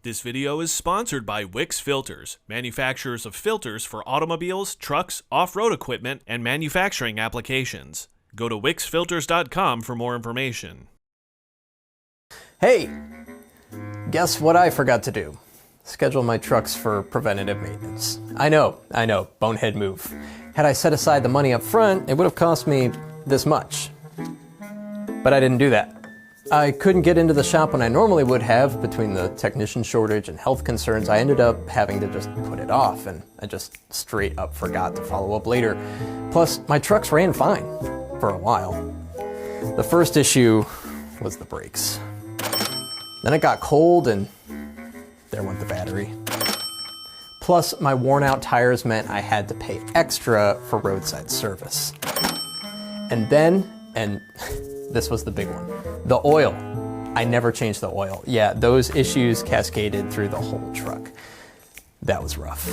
This video is sponsored by Wix Filters, manufacturers of filters for automobiles, trucks, off-road equipment, and manufacturing applications. Go to wixfilters.com for more information. Hey, guess what I forgot to do? Schedule my trucks for preventative maintenance. I know, bonehead move. Had I set aside the money up front, it would have cost me this much. But I didn't do that. I couldn't get into the shop when I normally would have. Between the technician shortage and health concerns, I ended up having to just put it off, and I just straight up forgot to follow up later. Plus, my trucks ran fine for a while. The first issue was the brakes. Then it got cold and there went the battery. Plus, my worn out tires meant I had to pay extra for roadside service. And then, this was the big one, the oil. I never changed the oil. Yeah, those issues cascaded through the whole truck. That was rough.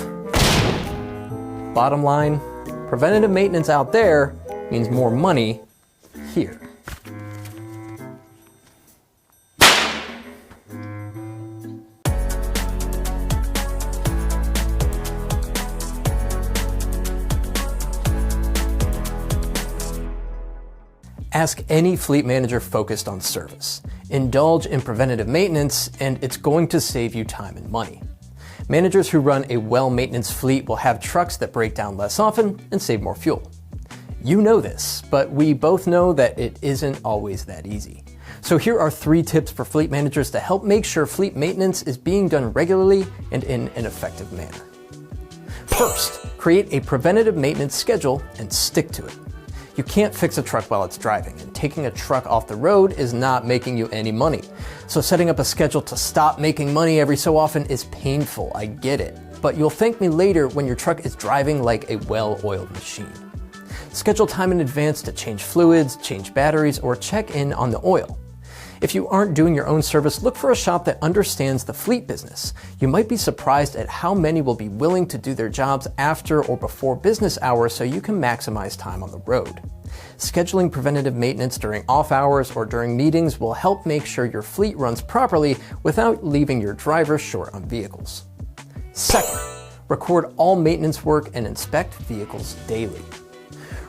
Bottom line, preventative maintenance out there means more money here. Ask any fleet manager focused on service. Indulge in preventative maintenance, and it's going to save you time and money. Managers who run a well-maintenance fleet will have trucks that break down less often and save more fuel. You know this, but we both know that it isn't always that easy. So here are 3 tips for fleet managers to help make sure fleet maintenance is being done regularly and in an effective manner. First, create a preventative maintenance schedule and stick to it. You can't fix a truck while it's driving, and taking a truck off the road is not making you any money. So setting up a schedule to stop making money every so often is painful, I get it. But you'll thank me later when your truck is driving like a well-oiled machine. Schedule time in advance to change fluids, change batteries, or check in on the oil. If you aren't doing your own service, look for a shop that understands the fleet business. You might be surprised at how many will be willing to do their jobs after or before business hours so you can maximize time on the road. Scheduling preventative maintenance during off hours or during meetings will help make sure your fleet runs properly without leaving your drivers short on vehicles. Second, record all maintenance work and inspect vehicles daily.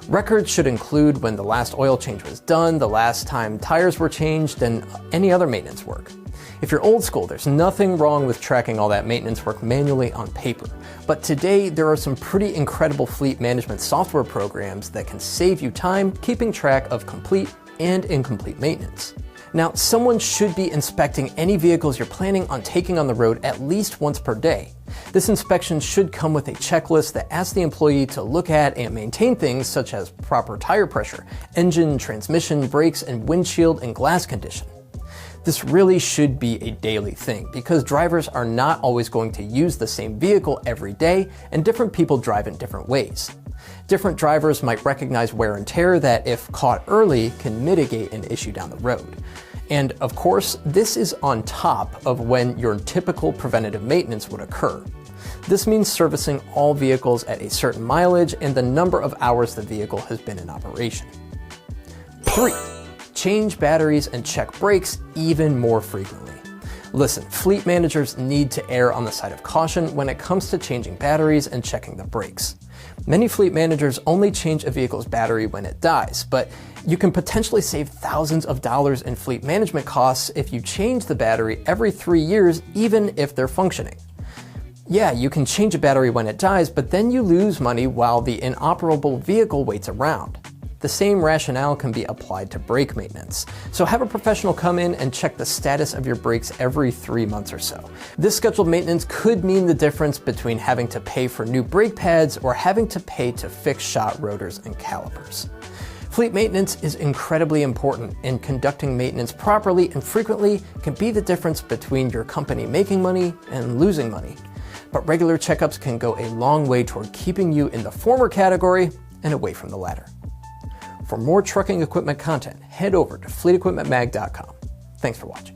Records should include when the last oil change was done, the last time tires were changed, and any other maintenance work. If you're old school, there's nothing wrong with tracking all that maintenance work manually on paper. But today, there are some pretty incredible fleet management software programs that can save you time keeping track of complete and incomplete maintenance. Now, someone should be inspecting any vehicles you're planning on taking on the road at least once per day. This inspection should come with a checklist that asks the employee to look at and maintain things such as proper tire pressure, engine, transmission, brakes, and windshield and glass condition. This really should be a daily thing because drivers are not always going to use the same vehicle every day, and different people drive in different ways. Different drivers might recognize wear and tear that, if caught early, can mitigate an issue down the road. And of course, this is on top of when your typical preventative maintenance would occur. This means servicing all vehicles at a certain mileage and the number of hours the vehicle has been in operation. 3. Change batteries and check brakes even more frequently. Listen, fleet managers need to err on the side of caution when it comes to changing batteries and checking the brakes. Many fleet managers only change a vehicle's battery when it dies, but you can potentially save thousands of dollars in fleet management costs if you change the battery every 3 years, even if they're functioning. Yeah, you can change a battery when it dies, but then you lose money while the inoperable vehicle waits around. The same rationale can be applied to brake maintenance. So have a professional come in and check the status of your brakes every 3 months or so. This scheduled maintenance could mean the difference between having to pay for new brake pads or having to pay to fix shot rotors and calipers. Fleet maintenance is incredibly important, and conducting maintenance properly and frequently can be the difference between your company making money and losing money. But regular checkups can go a long way toward keeping you in the former category and away from the latter. For more trucking equipment content, head over to fleetequipmentmag.com. Thanks for watching.